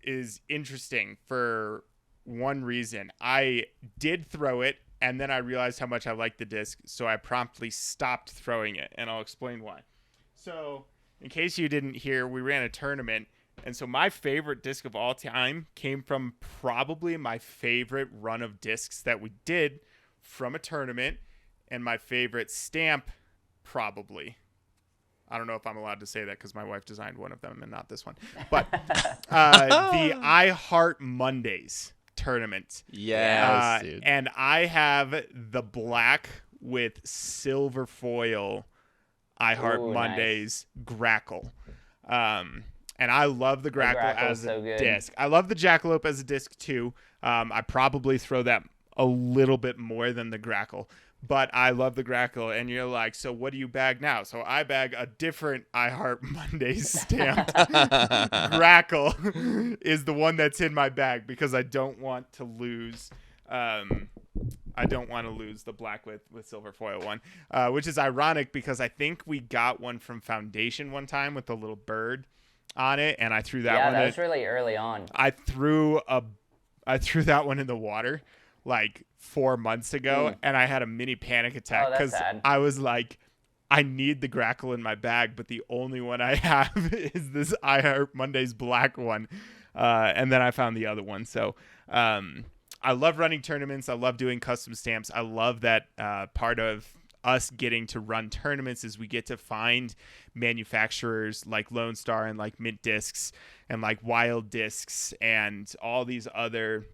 is interesting for one reason. I did throw it, and then I realized how much I liked the disc, so I promptly stopped throwing it, and I'll explain why. So, in case you didn't hear, we ran a tournament, and so my favorite disc of all time came from probably my favorite run of discs that we did from a tournament, and my favorite stamp probably. I don't know if I'm allowed to say that because my wife designed one of them and not this one. But the I Heart Mondays tournament. Yes, dude. And I have the black with silver foil I Heart Mondays Grackle. And I love the Grackle as a disc. I love the Jackalope as a disc too. I probably throw that a little bit more than the Grackle. But I love the Grackle, and you're like, so what do you bag now? So I bag a different I Heart Mondays stamped Grackle is the one that's in my bag because I don't want to lose. I don't want to lose the black with silver foil one, which is ironic because I think we got one from Foundation one time with the little bird on it, and I threw that one. Yeah, that was really early on. I threw that one in the water like 4 months ago, and I had a mini panic attack because I was like, I need the Grackle in my bag, but the only one I have is this I Heart Mondays black one, and then I found the other one. So I love running tournaments. I love doing custom stamps. I love that part of us getting to run tournaments is we get to find manufacturers like Lone Star and like Mint Discs and like Wild Discs and all these other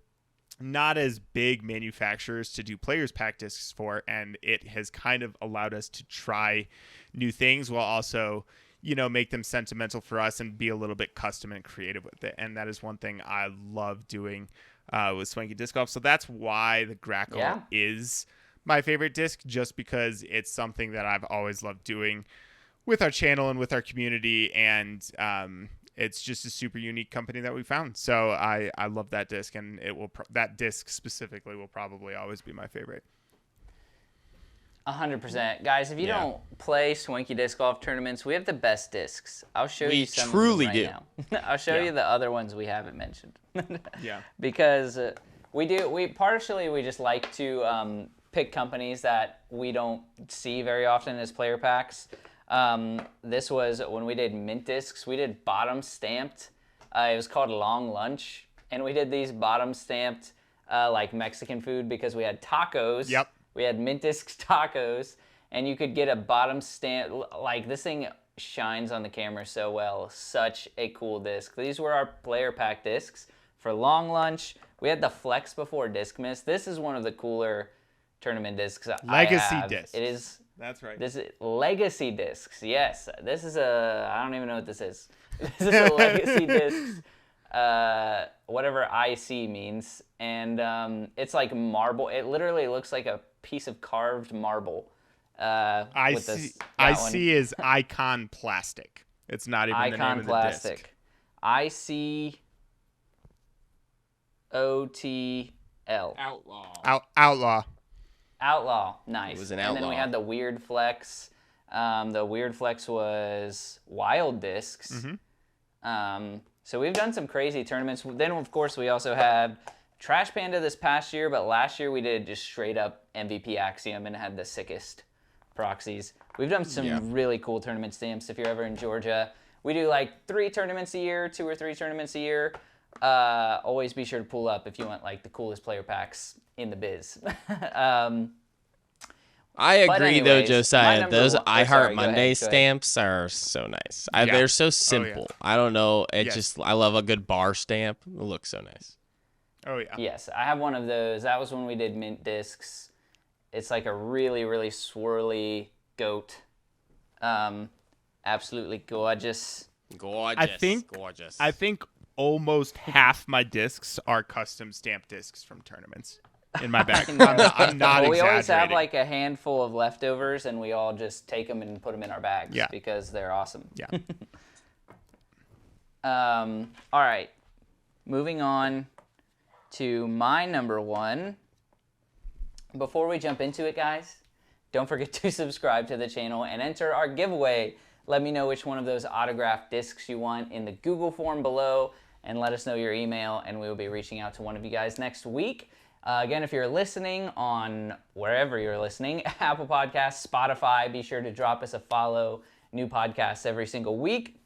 not as big manufacturers to do players pack discs for, and it has kind of allowed us to try new things while also, you know, make them sentimental for us and be a little bit custom and creative with it. And that is one thing I love doing with Swanky Disc Golf. So that's why the Grackle is my favorite disc, just because it's something that I've always loved doing with our channel and with our community, and it's just a super unique company that we found. So I love that disc, and it will that disc specifically will probably always be my favorite. 100%. Guys, if you don't play Swanky Disc Golf tournaments, we have the best discs. I'll show you some truly of them right now. I'll show you the other ones we haven't mentioned. Because we just like to pick companies that we don't see very often as player packs. This was when we did mint discs. We did bottom stamped. It was called Long Lunch, and we did these bottom stamped like Mexican food because we had tacos. Yep. We had mint discs tacos, and you could get a bottom stamp. Like, this thing shines on the camera so well. Such a cool disc. These were our player pack discs for Long Lunch. We had the Flex before Discmas. This is one of the cooler tournament discs I have. Legacy disc. It is. That's right. This is Legacy discs. Yes, this is I don't even know what this is. This is a Legacy discs. Whatever IC means, and it's like marble. It literally looks like a piece of carved marble. IC is Icon Plastic. It's not even the name of the disc. ICOTL. Outlaw. Outlaw. Nice. It was an And then Outlaw. we had the Weird Flex. The Weird Flex was Wild Discs. So we've done some crazy tournaments. Then, of course, we also had Trash Panda this past year, but last year we did just straight up MVP Axiom and had the sickest proxies. We've done some really cool tournament stamps if you're ever in Georgia. We do like 2 or 3 tournaments a year. Always be sure to pull up if you want like the coolest player packs in the biz. I agree, though, anyways, Josiah. Those I Heart Monday go ahead. stamps are so nice. They're so simple. I don't know. I love a good bar stamp. It looks so nice. Oh, yeah. Yes, I have one of those. That was when we did mint discs. It's like a really, really swirly goat. Absolutely gorgeous. I think almost half my discs are custom stamp discs from tournaments in my bag. know. I'm not Well, we always have exaggerating. like a handful of leftovers, and we all just take them and put them in our bags Yeah. because they're awesome. Yeah. All right. Moving on to my number 1. Before we jump into it, guys, don't forget to subscribe to the channel and enter our giveaway. Let me know which one of those autographed discs you want in the Google form below, and let us know your email, and we will be reaching out to one of you guys next week. Again, if you're listening on wherever you're listening, Apple Podcasts, Spotify, be sure to drop us a follow. New podcasts every single week.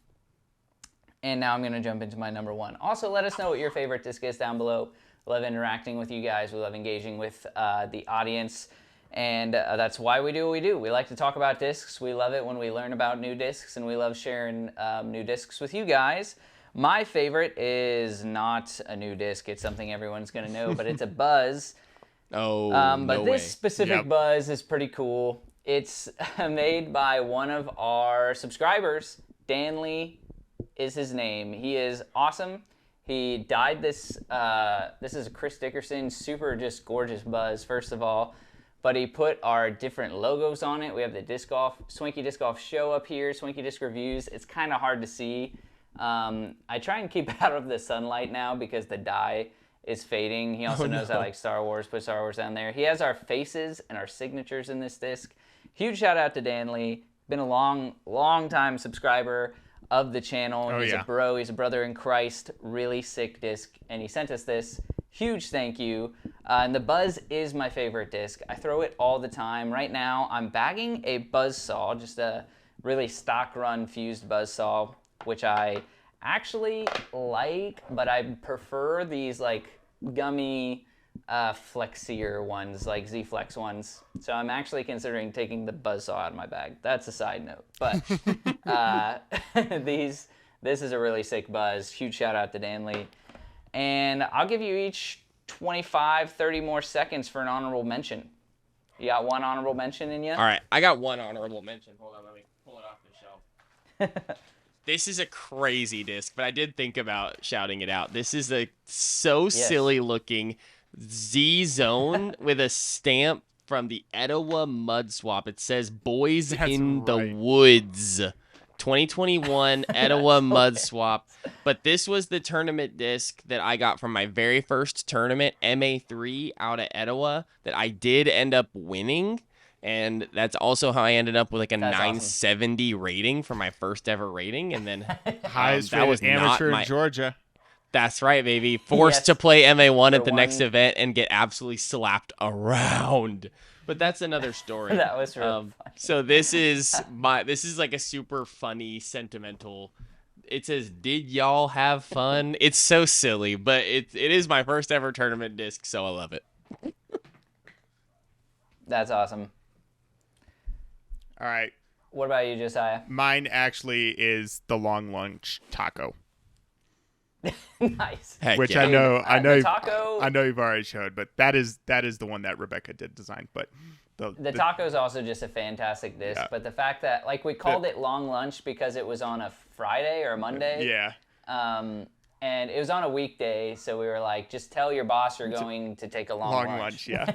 And now I'm going to jump into my number 1. Also, let us know what your favorite disc is down below. We love interacting with you guys. We love engaging with the audience. And that's why we do what we do. We like to talk about discs. We love it when we learn about new discs, and we love sharing new discs with you guys. My favorite is not a new disc. It's something everyone's going to know, but it's a Buzz. Oh, But no this way. specific Yep. Buzz is pretty cool. It's made by one of our subscribers. Danley is his name. He is awesome. He dyed this. This is a Chris Dickerson, super just gorgeous Buzz, first of all. But he put our different logos on it. We have the Disc Golf, Swanky Disc Golf show up here, Swanky Disc Reviews. It's kind of hard to see. I try and keep out of the sunlight now because the dye is fading. He also knows I like Star Wars, put Star Wars down there. He has our faces and our signatures in this disc. Huge shout out to Danley. Been a long time subscriber of the channel. He's yeah. a bro. He's a brother in Christ. Really sick disc. And he sent us this. Huge thank you. And the Buzz is my favorite disc. I throw it all the time. Right now, I'm bagging a Buzzsaw, just a really stock run fused Buzzsaw, which I actually like, but I prefer these like gummy flexier ones, like Z-Flex ones. So I'm actually considering taking the Buzzsaw out of my bag. That's a side note. But this is a really sick Buzz. Huge shout out to Danley. And I'll give you each 25, 30 more seconds for an honorable mention. You got one honorable mention in you? All right, I got one honorable mention. Hold on, let me pull it off the shelf. This is a crazy disc, but I did think about shouting it out. This is a silly looking Z-Zone with a stamp from the Etowah Mud Swap. It says "Boys in the Woods." 2021 Etowah Mud Swap. But this was the tournament disc that I got from my very first tournament, MA3 out at Etowah, that I did end up winning. And that's also how I ended up with like a 970 rating for my first ever rating. And then Highest that was rated not amateur my... in Georgia. That's right, baby. Forced to play MA1 at the next one- event and get absolutely slapped around. But that's another story. That was real funny. So this is like a super funny, sentimental. It says, "Did y'all have fun?" It's so silly, but it is my first ever tournament disc, so I love it. That's awesome. All right. What about you, Josiah? Mine actually is the long lunch taco, Nice. Heck which yeah. I know the taco- I know you've already showed, but that is the one that Rebecca did design. But The taco is also just a fantastic disc, Yeah. but the fact that like we called it long lunch because it was on a Friday or a Monday. yeah, And it was on a weekday, so we were like, just tell your boss you're going to take a long lunch. yeah,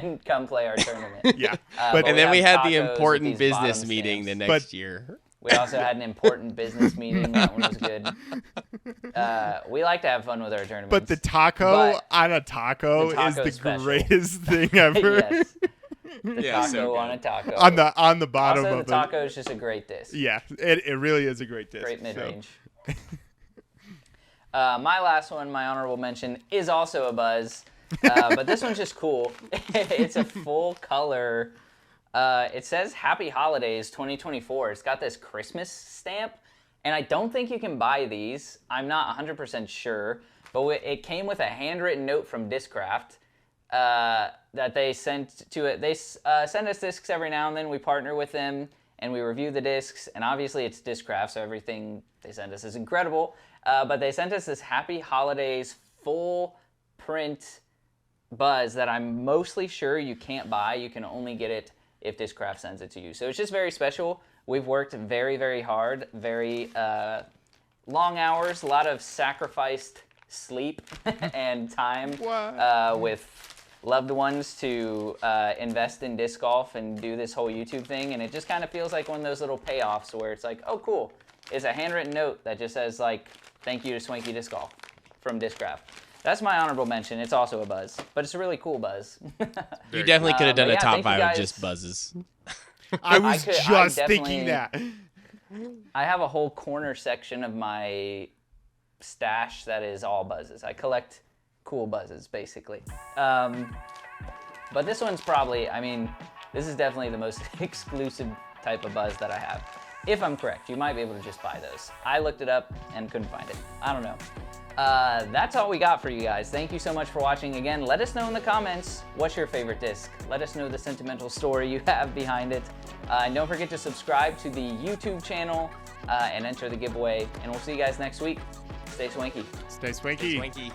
And come play our tournament. yeah. But And then we have had the tacos with important these bottom business meeting the stamps. next year. We also had an important business meeting. That one was good. We like to have fun with our tournaments. But the taco But on a taco the taco's is the special. greatest thing ever. Yes. The Yeah, taco so on good. a taco. on the bottom Also, of the taco is just a great disc. Yeah, it really is a great disc. Great so. mid-range. My last one, my honorable mention, is also a Buzz. But this one's just cool. It's a full color. It says Happy Holidays 2024. It's got this Christmas stamp. And I don't think you can buy these. I'm not 100% sure. But it came with a handwritten note from Discraft that they sent to it. They send us discs every now and then. We partner with them and we review the discs. And obviously it's Discraft, so everything they send us is incredible. But they sent us this Happy Holidays full print Buzz that I'm mostly sure you can't buy. You can only get it if Discraft sends it to you. So it's just very special. We've worked very, very hard, very long hours, a lot of sacrificed sleep and time with loved ones to invest in disc golf and do this whole YouTube thing. And it just kind of feels like one of those little payoffs where it's like, oh, cool. It's a handwritten note that just says, like, thank you to Swanky Disc Golf from Discraft. That's my honorable mention. It's also a buzz, but it's a really cool buzz. You definitely could have done a top thank you 5 guys. with just buzzes. I was just thinking that. I have a whole corner section of my stash that is all buzzes. I collect cool buzzes, basically. But this one's probably, I mean, this is definitely the most exclusive type of buzz that I have. If I'm correct, you might be able to just buy those. I looked it up and couldn't find it. I don't know. That's all we got for you guys. Thank you so much for watching. Again, let us know in the comments, what's your favorite disc? Let us know the sentimental story you have behind it. And don't forget to subscribe to the YouTube channel and enter the giveaway. And we'll see you guys next week. Stay swanky. Stay swanky. Swanky.